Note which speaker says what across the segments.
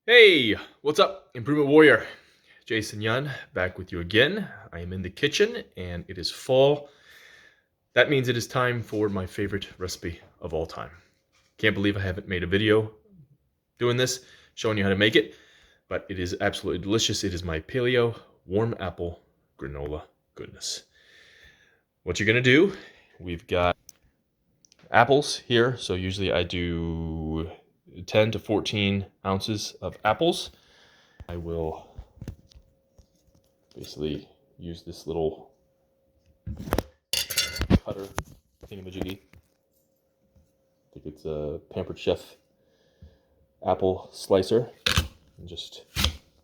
Speaker 1: Hey, what's up, Improvement Warrior? Jason Yun back with you again. I am in the kitchen and it is fall. That means it is time for my favorite recipe of all time. Can't believe I haven't made a video doing this, showing you how to make it, but it is absolutely delicious. It is my Paleo warm apple granola goodness. What you're gonna do, we've got apples here. So usually I do 10 to 14 ounces of apples. I will basically use this little cutter thingamajiggy. I think it's a Pampered Chef apple slicer, and just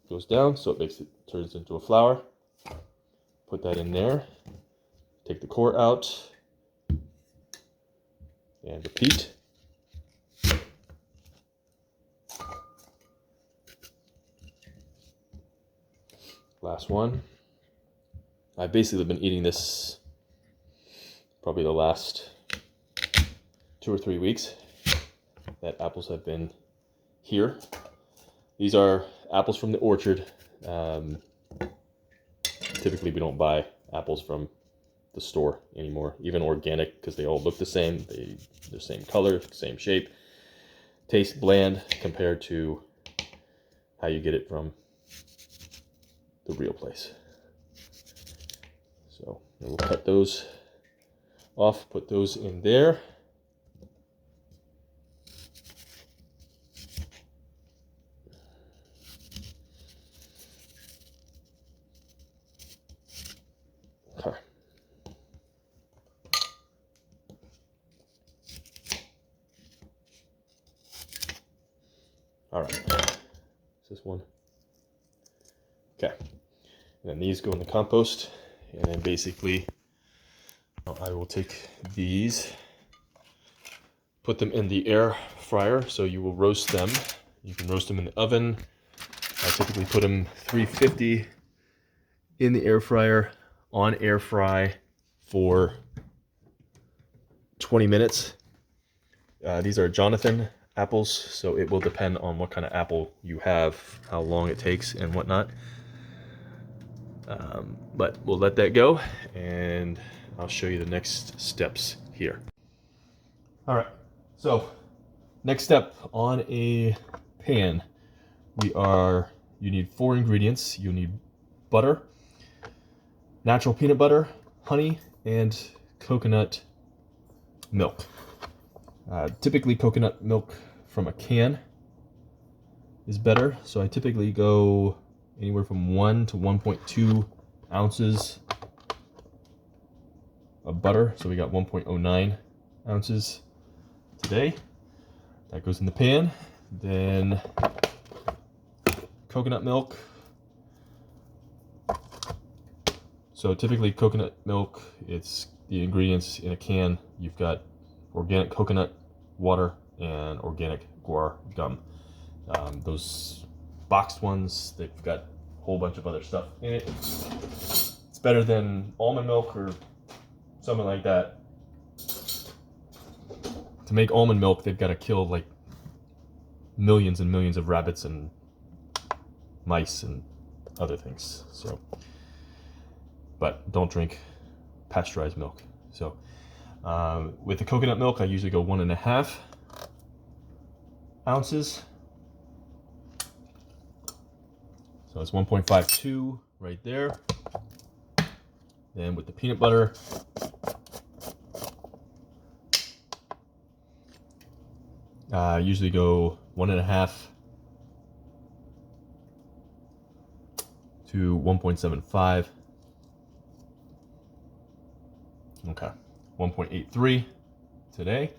Speaker 1: goes down so it turns into a flour. Put that in there, take the core out, and repeat. Last one. I've basically been eating this probably the last 2 or 3 weeks that apples have been here. These are apples from the orchard. Typically we don't buy apples from the store anymore, even organic, because they all look the same. They're the same color, same shape. Taste bland compared to how you get it from the real place. So we'll cut those off, put those in there. Okay. All right. Is this one? Okay. And then these go in the compost, and then basically I will take these, put them in the air fryer. So you will roast them. You can roast them in the oven. I typically put them 350 in the air fryer on air fry for 20 minutes. These are Jonathan apples, so it will depend on what kind of apple you have, how long it takes and whatnot. But we'll let that go, and I'll show you the next steps here. All right, so next step on a pan, you need 4 ingredients. You need butter, natural peanut butter, honey, and coconut milk. Typically coconut milk from a can is better, so I typically go anywhere from 1 to 1.2 ounces of butter. So we got 1.09 ounces today. That goes in the pan. Then coconut milk. So typically coconut milk, it's the ingredients in a can. You've got organic coconut water and organic guar gum. Those boxed ones, they've got a whole bunch of other stuff in it. It's better than almond milk or something like that. To make almond milk, they've got to kill like millions and millions of rabbits and mice and other things. So, but don't drink pasteurized milk. So with the coconut milk, I usually go 1.5 ounces. So it's 1.52 right there. Then with the peanut butter, I usually go 1.5 to 1.75. Okay, 1.83 today.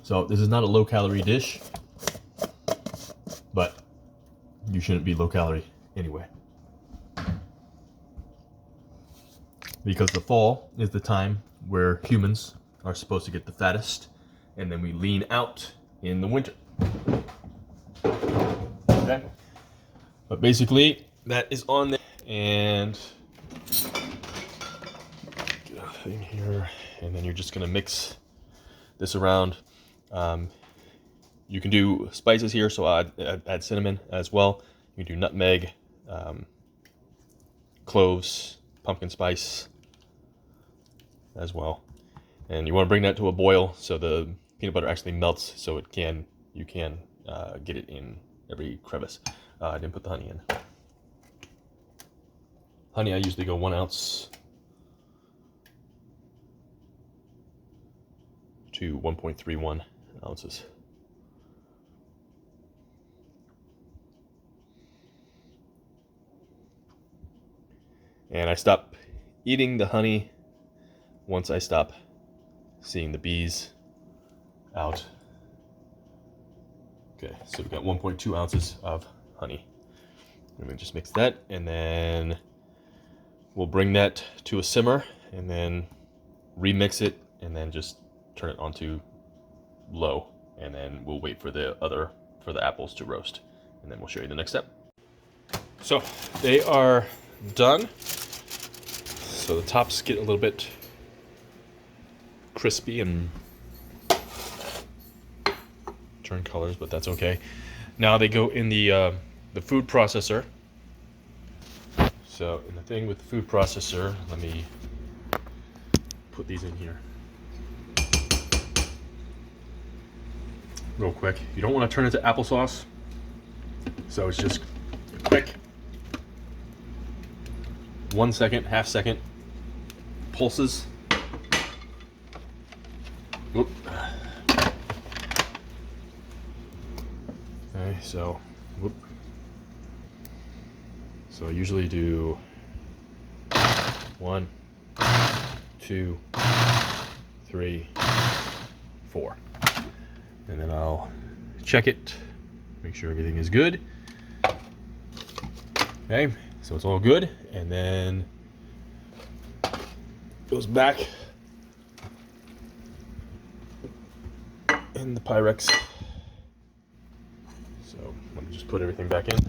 Speaker 1: So this is not a low-calorie dish, but you shouldn't be low-calorie anyway. Because the fall is the time where humans are supposed to get the fattest, and then we lean out in the winter. Okay? But basically, that is on there, and get out in here, and then you're just gonna mix this around. You can do spices here, so add cinnamon as well. You can do nutmeg, cloves, pumpkin spice as well. And you want to bring that to a boil so the peanut butter actually melts, so you can get it in every crevice. I didn't put the honey in. Honey, I usually go 1 ounce to 1.31 ounces. And I stop eating the honey once I stop seeing the bees out. Okay, so we've got 1.2 ounces of honey. Let me just mix that, and then we'll bring that to a simmer, and then remix it, and then just turn it onto low, and then we'll wait for the apples to roast, and then we'll show you the next step. So they are done. So the tops get a little bit crispy and turn colors, but that's okay. Now they go in the food processor. So in the thing with the food processor, let me put these in here real quick. You don't want to turn it to applesauce, so it's just quick 1 second, half second pulses. Oop. Okay, so whoop. So I usually do 1, 2, 3, 4. And then I'll check it, make sure everything is good. Okay, so it's all good. And then goes back in the Pyrex. So let me just put everything back in.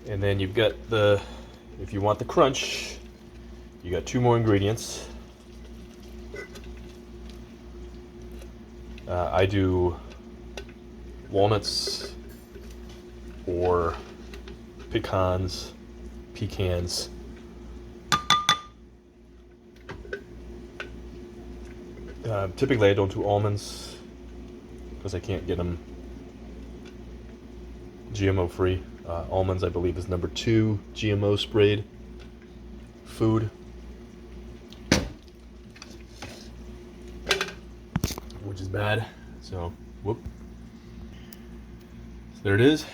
Speaker 1: And then you've got if you want the crunch, you got 2 more ingredients. I do walnuts or pecans. Typically I don't do almonds because I can't get them GMO free. Almonds, I believe, is number 2 GMO sprayed food, which is bad. So, whoop. So there it is.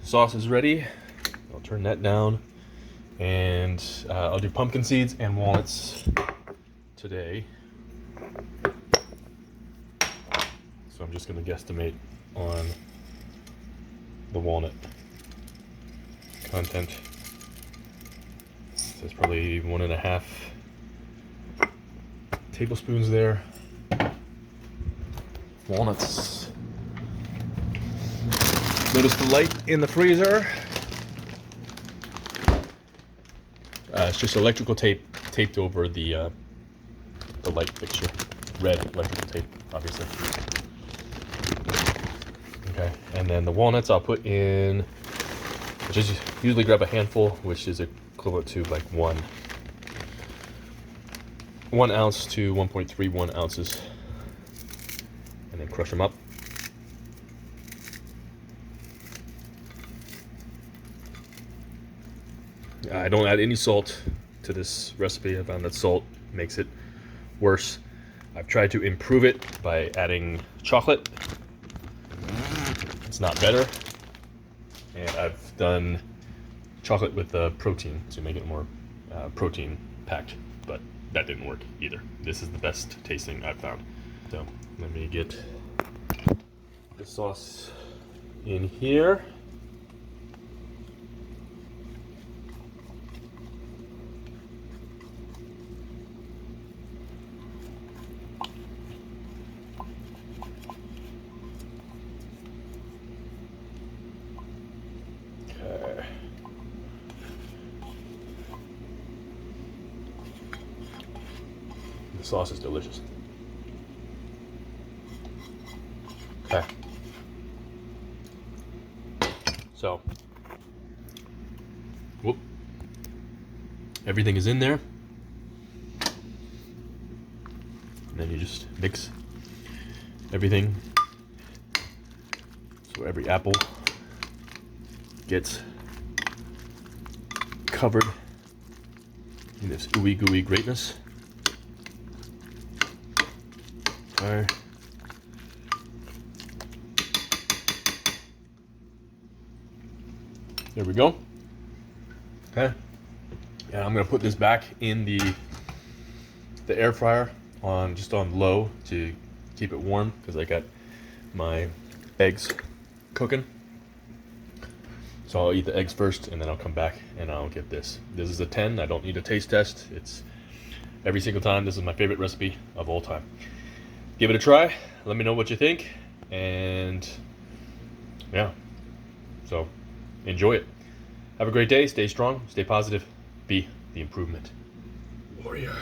Speaker 1: Sauce is ready. I'll turn that down, and I'll do pumpkin seeds and walnuts today. So I'm just going to guesstimate on the walnut content. So it's probably 1.5 tablespoons there. Walnuts. Notice the light in the freezer. It's just electrical tape taped over the light fixture. Red electrical tape, obviously. Okay, and then the walnuts I'll put in. Just usually grab a handful, which is equivalent to like 1 ounce to 1.31 ounces, and then crush them up. I don't add any salt to this recipe. I found that salt makes it worse. I've tried to improve it by adding chocolate. It's not better. And I've done chocolate with protein to make it more protein packed, but that didn't work either. This is the best tasting I've found. So let me get the sauce in here. sauce is delicious. Okay. So, whoop. Everything is in there. And then you just mix everything so every apple gets covered in this ooey gooey greatness. Okay. There we go. Okay. And I'm gonna put this back in the air fryer on just on low to keep it warm because I got my eggs cooking. So I'll eat the eggs first and then I'll come back and I'll get this. This is a 10. I don't need a taste test. It's every single time. This is my favorite recipe of all time. Give it a try. Let me know what you think. And yeah, so enjoy it. Have a great day. Stay strong. Stay positive. Be the improvement warrior.